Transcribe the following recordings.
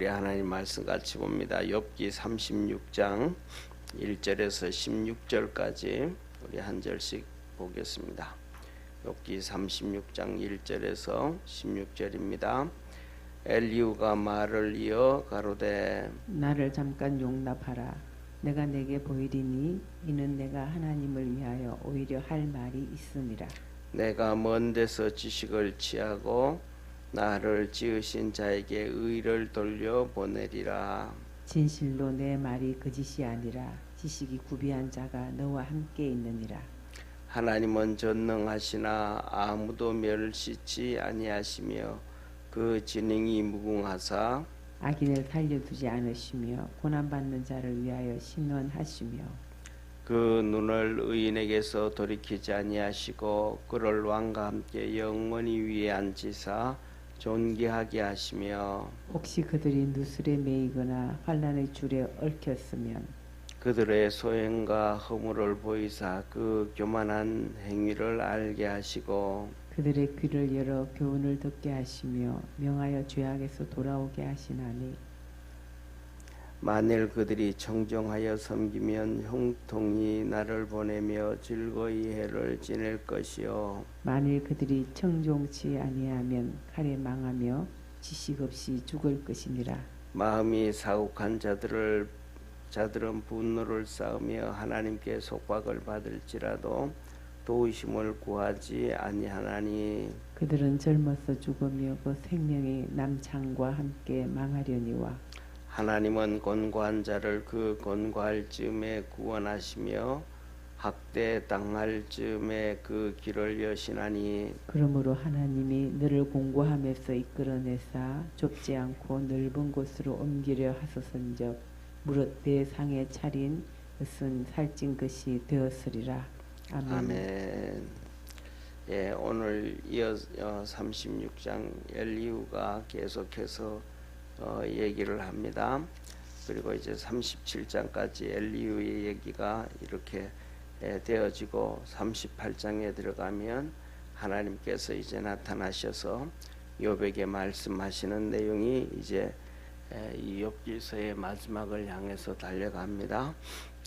우리 하나님 말씀 같이 봅니다. 욥기 36장 1절에서 16절까지 우리 한 절씩 보겠습니다. 욥기 36장 1절에서 16절입니다. 엘리후가 말을 이어 가로되 나를 잠깐 용납하라. 내가 내게 보이리니 이는 내가 하나님을 위하여 오히려 할 말이 있음이라. 내가 먼 데서 지식을 취하고 나를 지으신 자에게 의를 돌려 보내리라. 진실로 내 말이 거짓이 아니라 지식이 구비한 자가 너와 함께 있느니라. 하나님은 전능하시나 아무도 멸시치 아니하시며 그 지능이 무궁하사 악인을 살려두지 않으시며 고난받는 자를 위하여 신원하시며 그 눈을 의인에게서 돌이키지 아니하시고 그를 왕과 함께 영원히 위에 앉히사 존귀하게 하시며 혹시 그들이 누술에 매이거나 환난의 줄에 얽혔으면 그들의 소행과 허물을 보이사 그 교만한 행위를 알게 하시고 그들의 귀를 열어 교훈을 듣게 하시며 명하여 죄악에서 돌아오게 하시나니 만일 그들이 청정하여 섬기면 형통히 나를 보내며 즐거이 해를 지낼 것이요 만일 그들이 청종치 아니하면 칼에 망하며 지식 없이 죽을 것이니라. 마음이 사국한 자들은 분노를 쌓으며 하나님께 속박을 받을지라도 도우심을 구하지 아니하나니 그들은 젊어서 죽으며 그 생명이 남창과 함께 망하려니와 하나님은 곤고한 자를 그 곤고할 즈음에 구원하시며 학대 당할 즈음에 그 길을 여시나니 그러므로 하나님이 너를 공고함에서 이끌어내사 좁지 않고 넓은 곳으로 옮기려 하소선적 무릇 내 상에 차린 것은 살찐 것이 되었으리라. 아멘. 아멘. 예, 오늘 이어 36장 엘리후가 계속해서 얘기를 합니다. 그리고 이제 37장까지 엘리후의 얘기가 이렇게 되어지고 38장에 들어가면 하나님께서 이제 나타나셔서 욥에게 말씀하시는 내용이 이제 이 욥기서의 마지막을 향해서 달려갑니다.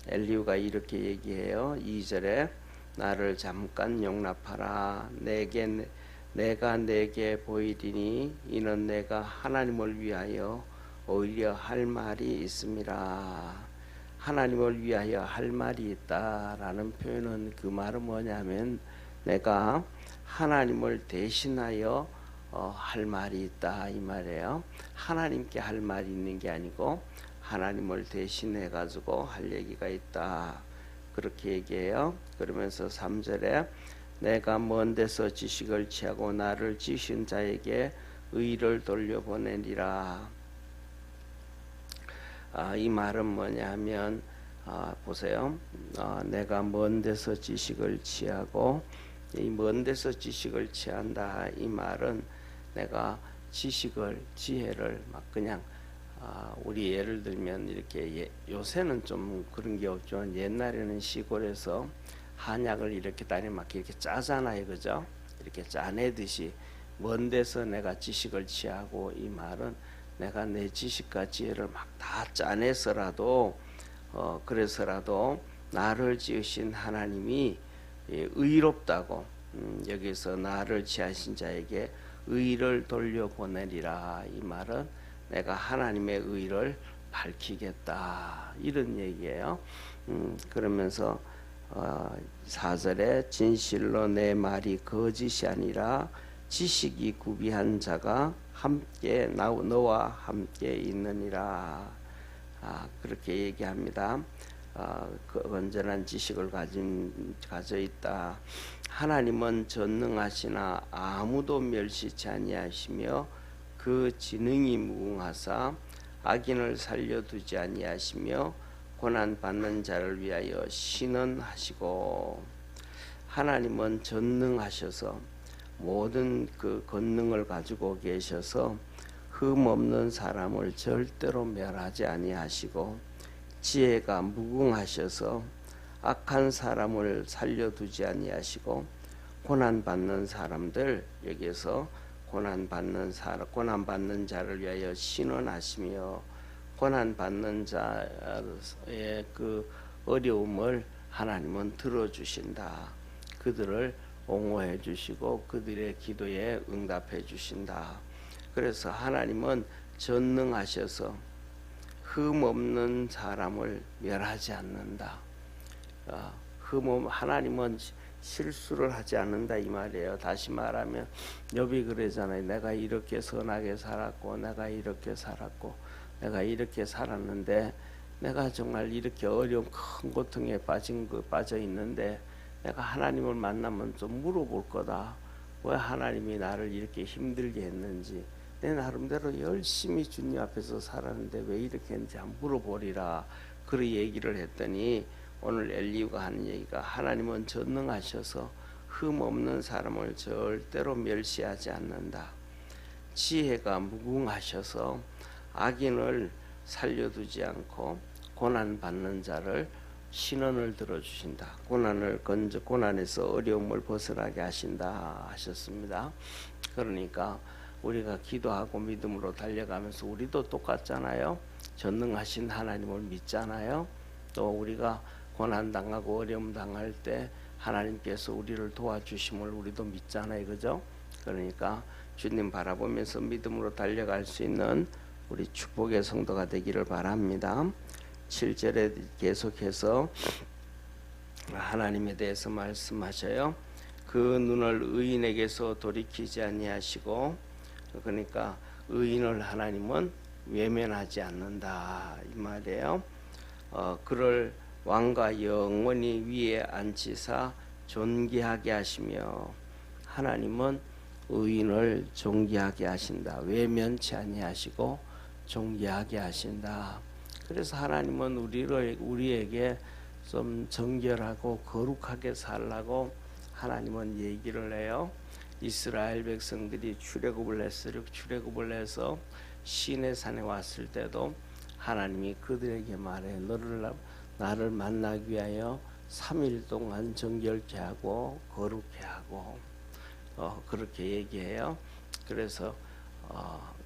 엘리후가 이렇게 얘기해요. 2절에 나를 잠깐 용납하라. 내가 내게 보이리니 이는 내가 하나님을 위하여 오히려 할 말이 있음이라. 하나님을 위하여 할 말이 있다라는 표현은 그 말은 뭐냐면 내가 하나님을 대신하여 할 말이 있다 이 말이에요. 하나님께 할 말이 있는 게 아니고 하나님을 대신해 가지고 할 얘기가 있다 그렇게 얘기해요. 그러면서 3절에 내가 먼 데서 지식을 취하고 나를 지으신 자에게 의를 돌려보내리라. 이 말은 뭐냐면 보세요. 내가 먼 데서 지식을 취하고 이 먼 데서 지식을 취한다 이 말은 내가 지식을 지혜를 막 그냥 우리 예를 들면 이렇게 요새는 좀 그런 게 없죠. 옛날에는 시골에서 한약을 이렇게 다니 막 이렇게 짜잖아요, 그죠? 이렇게 짜내듯이 먼 데서 내가 지식을 취하고 이 말은 내가 내 지식과 지혜를 막 다 짜내서라도 그래서라도 나를 지으신 하나님이 의롭다고 여기서 나를 지으신 자에게 의를 돌려보내리라 이 말은 내가 하나님의 의를 밝히겠다 이런 얘기예요. 그러면서 4절에 진실로 내 말이 거짓이 아니라 지식이 구비한 자가 함께 너와 함께 있느니라. 그렇게 얘기합니다. 그 온전한 지식을 가져 있다. 하나님은 전능하시나 아무도 멸시치 아니하시며 그 지능이 무궁하사 악인을 살려두지 아니하시며 고난 받는 자를 위하여 신원하시고 하나님은 전능하셔서 모든 그 권능을 가지고 계셔서 흠 없는 사람을 절대로 멸하지 아니하시고 지혜가 무궁하셔서 악한 사람을 살려두지 아니하시고 고난 받는 사람들 여기에서 고난 받는 자를 위하여 신원하시며 고난 받는 자의 그 어려움을 하나님은 들어주신다. 그들을 옹호해 주시고 그들의 기도에 응답해 주신다. 그래서 하나님은 전능하셔서 흠 없는 사람을 멸하지 않는다. 하나님은 실수를 하지 않는다 이 말이에요. 다시 말하면 욥이 그러잖아요. 내가 이렇게 선하게 살았고 내가 이렇게 살았고 내가 이렇게 살았는데 내가 정말 이렇게 어려운 큰 고통에 빠져 있는데 내가 하나님을 만나면 좀 물어볼 거다. 왜 하나님이 나를 이렇게 힘들게 했는지, 내 나름대로 열심히 주님 앞에서 살았는데 왜 이렇게 했는지 한번 물어보리라. 그런 얘기를 했더니 오늘 엘리후가 하는 얘기가 하나님은 전능하셔서 흠 없는 사람을 절대로 멸시하지 않는다. 지혜가 무궁하셔서 악인을 살려두지 않고 고난 받는 자를 신원을 들어주신다. 고난에서 어려움을 벗어나게 하신다 하셨습니다. 그러니까 우리가 기도하고 믿음으로 달려가면서 우리도 똑같잖아요. 전능하신 하나님을 믿잖아요. 또 우리가 고난 당하고 어려움 당할 때 하나님께서 우리를 도와주심을 우리도 믿잖아요. 그죠? 그러니까 주님 바라보면서 믿음으로 달려갈 수 있는 우리 축복의 성도가 되기를 바랍니다. 7절에 계속해서 하나님에 대해서 말씀하셔요. 그 눈을 의인에게서 돌이키지 아니하시고, 그러니까 의인을 하나님은 외면하지 않는다 이 말이에요. 그를 왕과 영원히 위에 앉히사 존귀하게 하시며, 하나님은 의인을 존귀하게 하신다. 외면치 아니하시고 존귀하게 하신다. 그래서 하나님은 우리에게 좀 정결하고 거룩하게 살라고 하나님은 얘기를 해요. 이스라엘 백성들이 출애굽을 해서 시내 산에 왔을 때도 하나님이 그들에게 말해, 나를 만나기 위하여 3일 동안 정결케 하고 거룩케 하고 그렇게 얘기해요. 그래서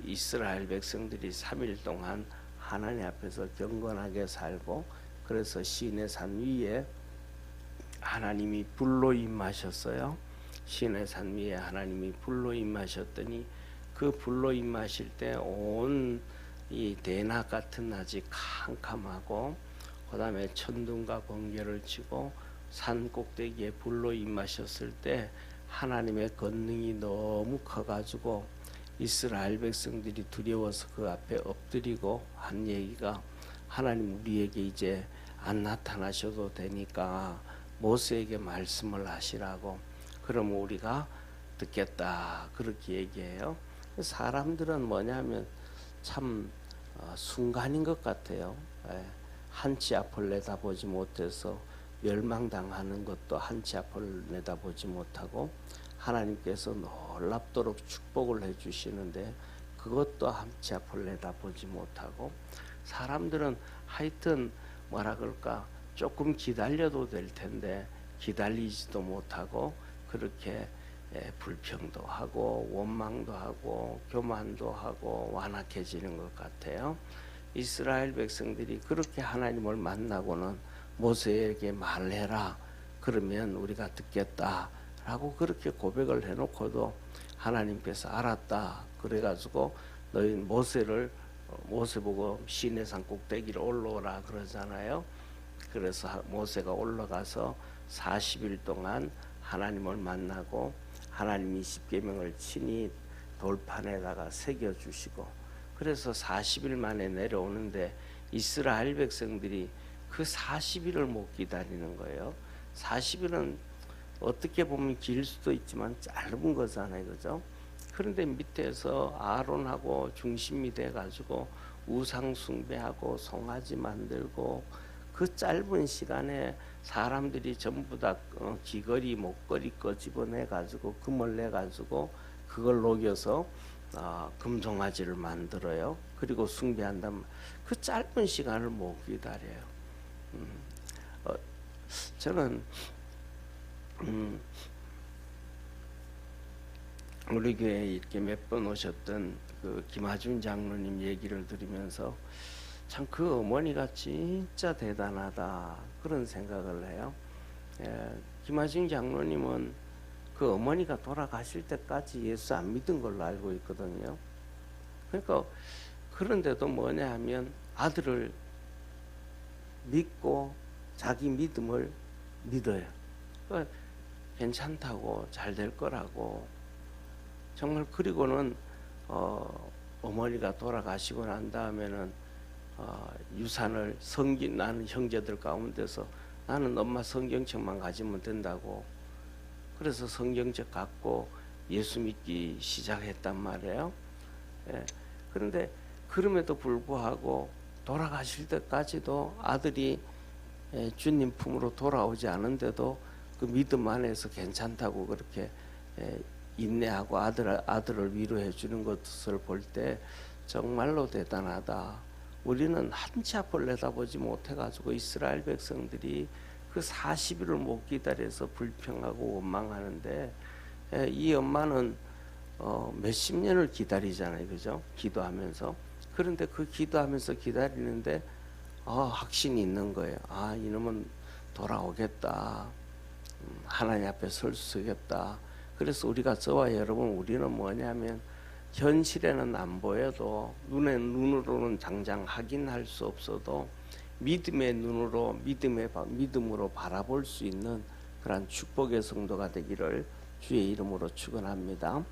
이스라엘 백성들이 3일 동안 하나님 앞에서 경건하게 살고, 그래서 시내산 위에 하나님이 불로 임하셨어요. 시내산 위에 하나님이 불로 임하셨더니 그 불로 임하실 때 온 이 대낮 같은 낮이 캄캄하고, 그 다음에 천둥과 번개를 치고 산 꼭대기에 불로 임하셨을 때 하나님의 권능이 너무 커가지고 이스라엘 백성들이 두려워서 그 앞에 엎드리고 한 얘기가, 하나님 우리에게 이제 안 나타나셔도 되니까 모세에게 말씀을 하시라고, 그러면 우리가 듣겠다 그렇게 얘기해요. 사람들은 뭐냐면 참 순간인 것 같아요. 한치 앞을 내다보지 못해서 멸망당하는 것도 한치 앞을 내다보지 못하고, 하나님께서 놀랍도록 축복을 해주시는데 그것도 한치 앞을 내다보지 못하고, 사람들은 하여튼 뭐라 그럴까 조금 기다려도 될 텐데 기다리지도 못하고 그렇게 불평도 하고 원망도 하고 교만도 하고 완악해지는 것 같아요. 이스라엘 백성들이 그렇게 하나님을 만나고는 모세에게 말해라, 그러면 우리가 듣겠다 라고 그렇게 고백을 해놓고도 하나님께서 알았다 그래가지고 너희 모세 보고 시내산 꼭대기로 올라오라 그러잖아요. 그래서 모세가 올라가서 40일 동안 하나님을 만나고 하나님이 십계명을 친히 돌판에다가 새겨주시고, 그래서 40일 만에 내려오는데 이스라엘 백성들이 그 40일을 못 기다리는 거예요. 40일은 어떻게 보면 길 수도 있지만 짧은 거잖아요. 그죠? 그런데 밑에서 아론하고 중심이 돼가지고 우상 숭배하고 송아지 만들고, 그 짧은 시간에 사람들이 전부 다 귀걸이 목걸이 거 집어내가지고 금을 내가지고 그걸 녹여서 금송아지를 만들어요. 그리고 숭배한다면 그 짧은 시간을 못 기다려요. 저는 우리 교회에 이렇게 몇 번 오셨던 그 김하준 장로님 얘기를 들으면서 참 그 어머니가 진짜 대단하다 그런 생각을 해요. 김하준 장로님은 그 어머니가 돌아가실 때까지 예수 안 믿은 걸로 알고 있거든요. 그러니까 그런데도 뭐냐 하면 아들을 믿고 자기 믿음을 믿어요. 그러니까 괜찮다고 잘 될 거라고 정말. 그리고는 어머니가 돌아가시고 난 다음에는 유산을 나는 형제들 가운데서 나는 엄마 성경책만 가지면 된다고 그래서 성경책 갖고 예수 믿기 시작했단 말이에요. 그런데 그럼에도 불구하고 돌아가실 때까지도 아들이 주님 품으로 돌아오지 않은데도 그 믿음 안에서 괜찮다고 그렇게 인내하고 아들을 위로해 주는 것을 볼 때 정말로 대단하다. 우리는 한 치 앞을 내다보지 못해가지고 이스라엘 백성들이 그 40일을 못 기다려서 불평하고 원망하는데 이 엄마는 몇십 년을 기다리잖아요, 그죠? 기도하면서. 그런데 그 기도하면서 기다리는데 확신이 있는 거예요. 이놈은 돌아오겠다. 하나님 앞에 설 수 있겠다. 그래서 우리가 저와 여러분 우리는 뭐냐면 현실에는 안 보여도 눈으로는 당장 확인할 수 없어도 믿음의 눈으로 믿음으로 바라볼 수 있는 그런 축복의 성도가 되기를 주의 이름으로 축원합니다.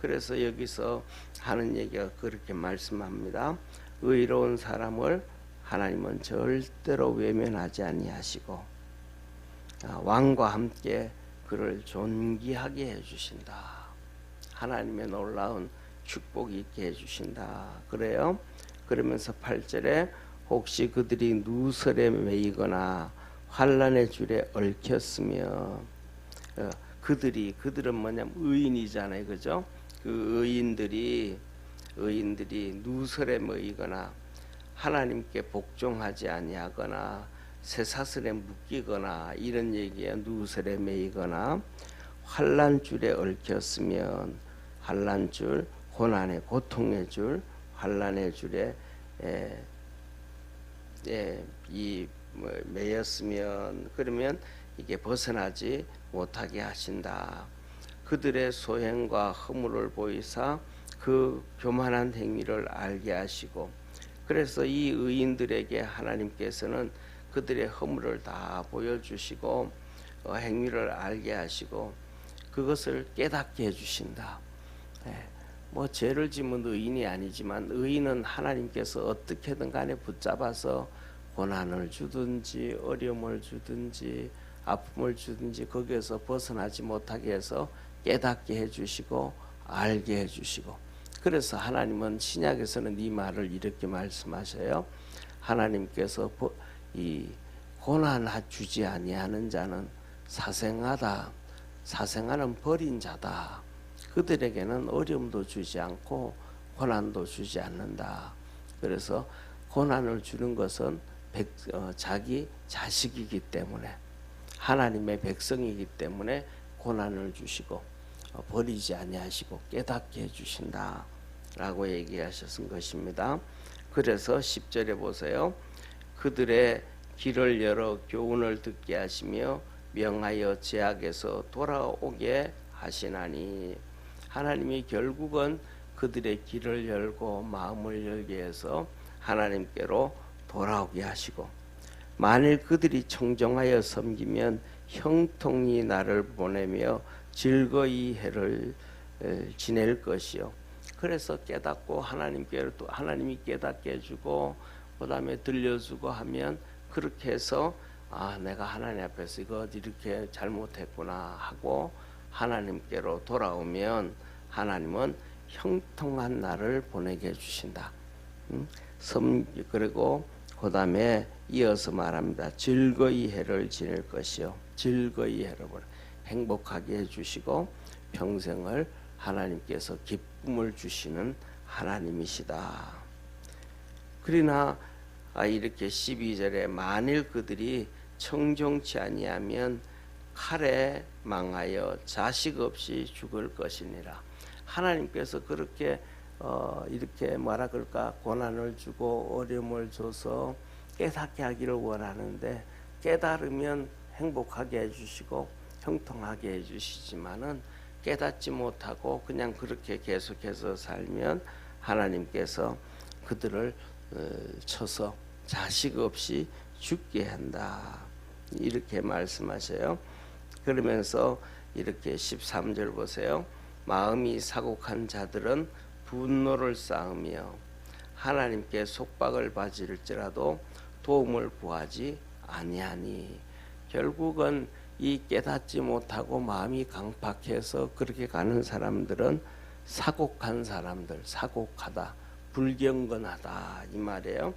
그래서 여기서 하는 얘기가 그렇게 말씀합니다. 의로운 사람을 하나님은 절대로 외면하지 아니하시고 왕과 함께 그를 존귀하게 해주신다. 하나님의 놀라운 축복이 있게 해주신다. 그래요. 그러면서 8절에 혹시 그들이 누설에 매이거나 환난의 줄에 얽혔으며 그들은 뭐냐면 의인이잖아요, 그죠? 그 의인들이 누설에 매이거나 하나님께 복종하지 아니하거나 쇠사슬에 묶이거나 이런 얘기에 누설에 매이거나 환난줄에 얽혔으면 환난줄 고난의 고통의 줄 환난의 줄에 매였으면 그러면 이게 벗어나지 못하게 하신다. 그들의 소행과 허물을 보이사 그 교만한 행위를 알게 하시고 그래서 이 의인들에게 하나님께서는 그들의 허물을 다 보여주시고 행위를 알게 하시고 그것을 깨닫게 해주신다. 뭐 죄를 지은 의인이 아니지만 의인은 하나님께서 어떻게든 간에 붙잡아서 고난을 주든지 어려움을 주든지 아픔을 주든지 거기에서 벗어나지 못하게 해서 깨닫게 해주시고 알게 해주시고 그래서 하나님은 신약에서는 이 말을 이렇게 말씀하셔요. 하나님께서 이 고난 주지 아니하는 자는 사생하다. 사생하는 버린 자다. 그들에게는 어려움도 주지 않고 고난도 주지 않는다. 그래서 고난을 주는 것은 자기 자식이기 때문에 하나님의 백성이기 때문에 고난을 주시고 버리지 아니하시고 깨닫게 해주신다 라고 얘기하셨은 것입니다. 그래서 10절에 보세요. 그들의 길을 열어 교훈을 듣게 하시며 명하여 죄악에서 돌아오게 하시나니 하나님이 결국은 그들의 길을 열고 마음을 열게 해서 하나님께로 돌아오게 하시고 만일 그들이 청정하여 섬기면 형통히 나를 보내며 즐거이 해를 지낼 것이요. 그래서 깨닫고 하나님께로 하나님이 깨닫게 해주고 그 다음에 들려주고 하면 그렇게 해서 내가 하나님 앞에서 이거 이렇게 잘못했구나 하고 하나님께로 돌아오면 하나님은 형통한 날을 보내게 해주신다. 그리고 그 다음에 이어서 말합니다. 즐거이 해를 지낼 것이요. 즐거이 해를 행복하게 해주시고 평생을 하나님께서 기쁨을 주시는 하나님이시다. 그러나 이렇게 12절에 만일 그들이 청종치 아니하면 칼에 망하여 자식 없이 죽을 것이니라. 하나님께서 그렇게 이렇게 뭐라 그럴까 고난을 주고 어려움을 줘서 깨닫게 하기를 원하는데 깨달으면 행복하게 해주시고 형통하게 해주시지만은 깨닫지 못하고 그냥 그렇게 계속해서 살면 하나님께서 그들을 쳐서 자식 없이 죽게 한다 이렇게 말씀하셔요. 그러면서 이렇게 13절 보세요. 마음이 사곡한 자들은 분노를 쌓으며 하나님께 속박을 받을지라도 도움을 구하지 아니하니. 결국은 이 깨닫지 못하고 마음이 강팍해서 그렇게 가는 사람들은 사곡한 사람들, 사곡하다, 불경건하다 이 말이에요.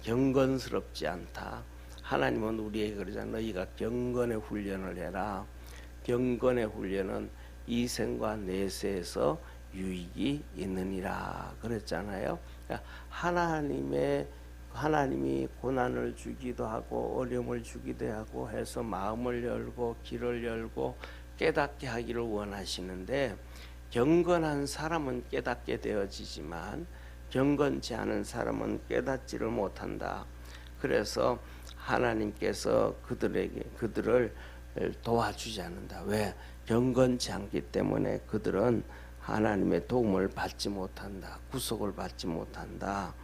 경건스럽지 않다. 하나님은 우리에게 그러잖아요. 너희가 경건의 훈련을 해라. 경건의 훈련은 이생과 내세에서 유익이 있느니라 그랬잖아요. 그러니까 하나님이 고난을 주기도 하고 어려움을 주기도 하고 해서 마음을 열고 길을 열고 깨닫게 하기를 원하시는데 경건한 사람은 깨닫게 되어지지만 경건치 않은 사람은 깨닫지를 못한다. 그래서 하나님께서 그들을 도와주지 않는다. 왜? 경건치 않기 때문에 그들은 하나님의 도움을 받지 못한다. 구속을 받지 못한다.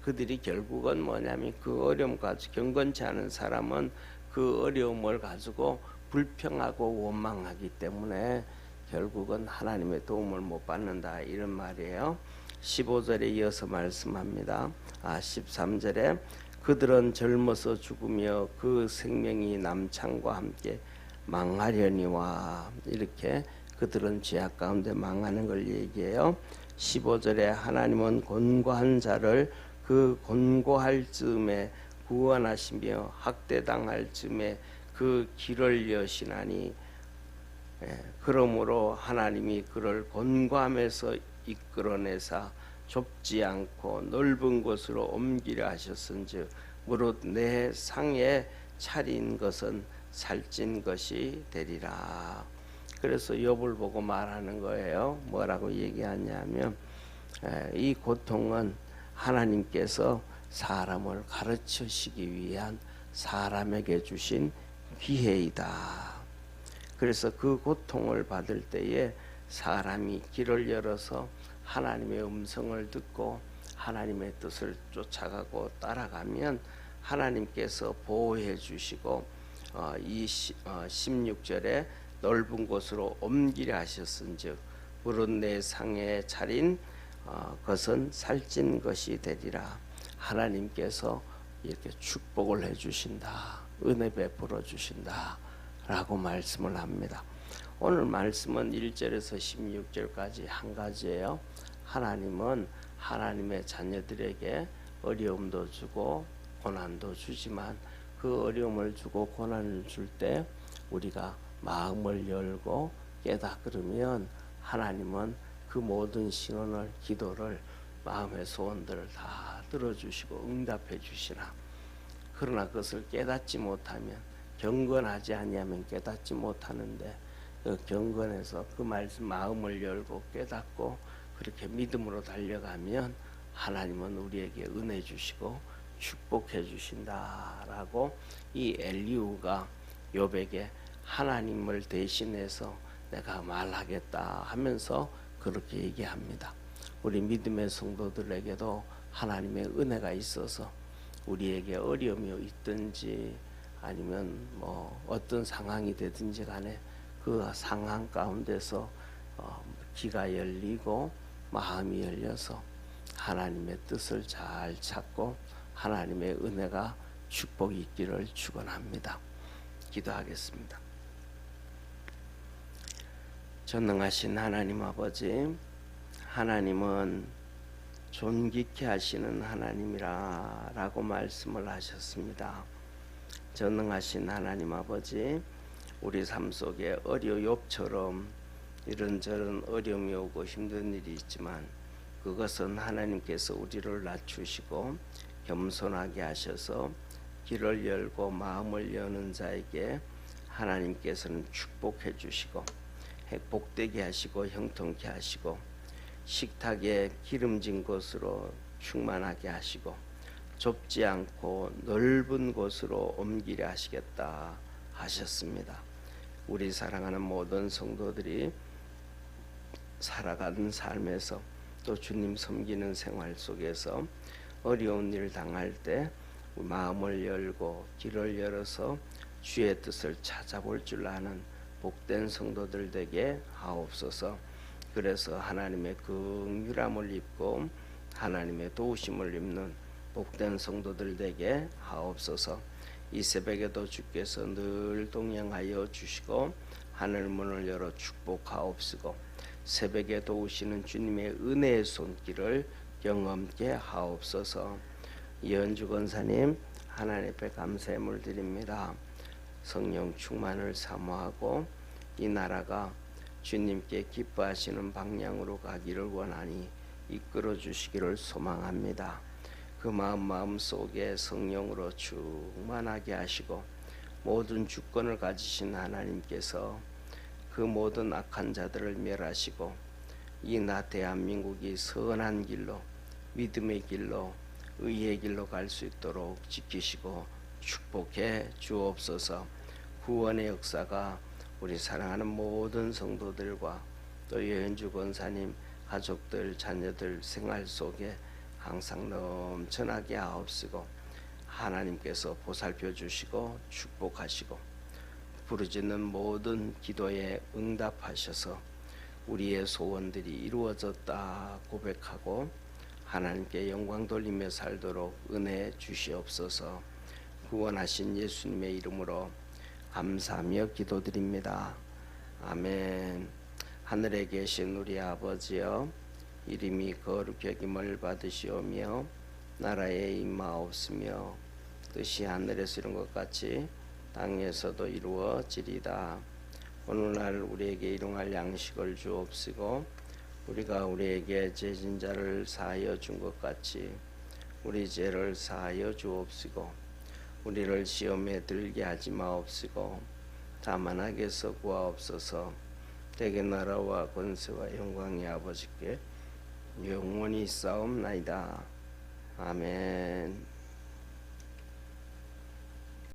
그들이 결국은 뭐냐면 그 어려움 가지고 경건치 않은 사람은 그 어려움을 가지고 불평하고 원망하기 때문에 결국은 하나님의 도움을 못 받는다 이런 말이에요. 15절에 이어서 말씀합니다. 13절에 그들은 젊어서 죽으며 그 생명이 남창과 함께 망하려니와 이렇게 그들은 죄악 가운데 망하는 걸 얘기해요. 15절에 하나님은 곤고한 자를 그 곤고할 즈음에 구원하시며 학대당할 즈음에 그 길을 여시나니 그러므로 하나님이 그를 곤고함에서 이끌어내사 좁지 않고 넓은 곳으로 옮기려 하셨은즉 무릇 내 상에 차린 것은 살찐 것이 되리라. 그래서 욥을 보고 말하는 거예요. 뭐라고 얘기하냐면 이 고통은 하나님께서 사람을 가르치시기 위한 사람에게 주신 기회이다. 그래서 그 고통을 받을 때에 사람이 길을 열어서 하나님의 음성을 듣고 하나님의 뜻을 쫓아가고 따라가면 하나님께서 보호해 주시고 이 16절에 넓은 곳으로 옮기려 하셨은즉 무릇 내 상에 차린 것은 살찐 것이 되리라. 하나님께서 이렇게 축복을 해 주신다. 은혜 베풀어 주신다 라고 말씀을 합니다. 오늘 말씀은 1절에서 16절까지 한 가지예요. 하나님은 하나님의 자녀들에게 어려움도 주고 고난도 주지만 그 어려움을 주고 고난을 줄 때 우리가 마음을 열고 깨닫으면 하나님은 그 모든 신원을 기도를 마음의 소원들을 다 들어주시고 응답해 주시나. 그러나 그것을 깨닫지 못하면 경건하지 아니하면 깨닫지 못하는데 그 경건해서 그 말씀 마음을 열고 깨닫고 그렇게 믿음으로 달려가면 하나님은 우리에게 은혜 주시고 축복해 주신다라고 이 엘리후가 욥에게 하나님을 대신해서 내가 말하겠다 하면서 그렇게 얘기합니다. 우리 믿음의 성도들에게도 하나님의 은혜가 있어서 우리에게 어려움이 있든지 아니면 뭐 어떤 상황이 되든지 간에 그 상황 가운데서 귀가 열리고 마음이 열려서 하나님의 뜻을 잘 찾고 하나님의 은혜가 축복이 있기를 축원합니다. 기도하겠습니다. 전능하신 하나님 아버지, 하나님은 존귀케 하시는 하나님이라 라고 말씀을 하셨습니다. 전능하신 하나님 아버지, 우리 삶 속에 욥처럼 이런저런 어려움이 오고 힘든 일이 있지만 그것은 하나님께서 우리를 낮추시고 겸손하게 하셔서 길을 열고 마음을 여는 자에게 하나님께서는 축복해 주시고 복되게 하시고 형통케 하시고 식탁에 기름진 곳으로 충만하게 하시고 좁지 않고 넓은 곳으로 옮기려 하시겠다 하셨습니다. 우리 사랑하는 모든 성도들이 살아가는 삶에서 또 주님 섬기는 생활 속에서 어려운 일 당할 때 마음을 열고 길을 열어서 주의 뜻을 찾아볼 줄 아는 복된 성도들 되게 하옵소서. 그래서 하나님의 긍휼함을 입고 하나님의 도우심을 입는 복된 성도들 되게 하옵소서. 이 새벽에도 주께서 늘 동행하여 주시고 하늘 문을 열어 축복하옵시고 새벽에 도우시는 주님의 은혜의 손길을 경험케 하옵소서. 이현주 권사님 하나님 앞에 감사의 물 드립니다. 성령 충만을 사모하고 이 나라가 주님께 기뻐하시는 방향으로 가기를 원하니 이끌어 주시기를 소망합니다. 그 마음 속에 성령으로 충만하게 하시고 모든 주권을 가지신 하나님께서 그 모든 악한 자들을 멸하시고 이 나 대한민국이 선한 길로 믿음의 길로 의의 길로 갈 수 있도록 지키시고 축복해 주옵소서. 구원의 역사가 우리 사랑하는 모든 성도들과 또 여현주 권사님 가족들 자녀들 생활 속에 항상 넘쳐나게 하옵시고 하나님께서 보살펴 주시고 축복하시고 부르짖는 모든 기도에 응답하셔서 우리의 소원들이 이루어졌다 고백하고 하나님께 영광 돌리며 살도록 은혜 주시옵소서. 구원하신 예수님의 이름으로 감사하며 기도드립니다. 아멘. 하늘에 계신 우리 아버지여, 이름이 거룩히 여김을 받으시오며 나라에 임하옵시며 뜻이 하늘에서 이룬 것 같이 땅에서도 이루어지리다. 오늘날 우리에게 일용할 양식을 주옵시고 우리가 우리에게 죄진 자를 사하여 준 것 같이 우리 죄를 사하여 주옵시고 우리를 시험에 들게 하지 마옵시고 다만 악에서 구하옵소서. 대개 나라와 권세와 영광이 아버지께 영원히 있사옵나이다. 아멘.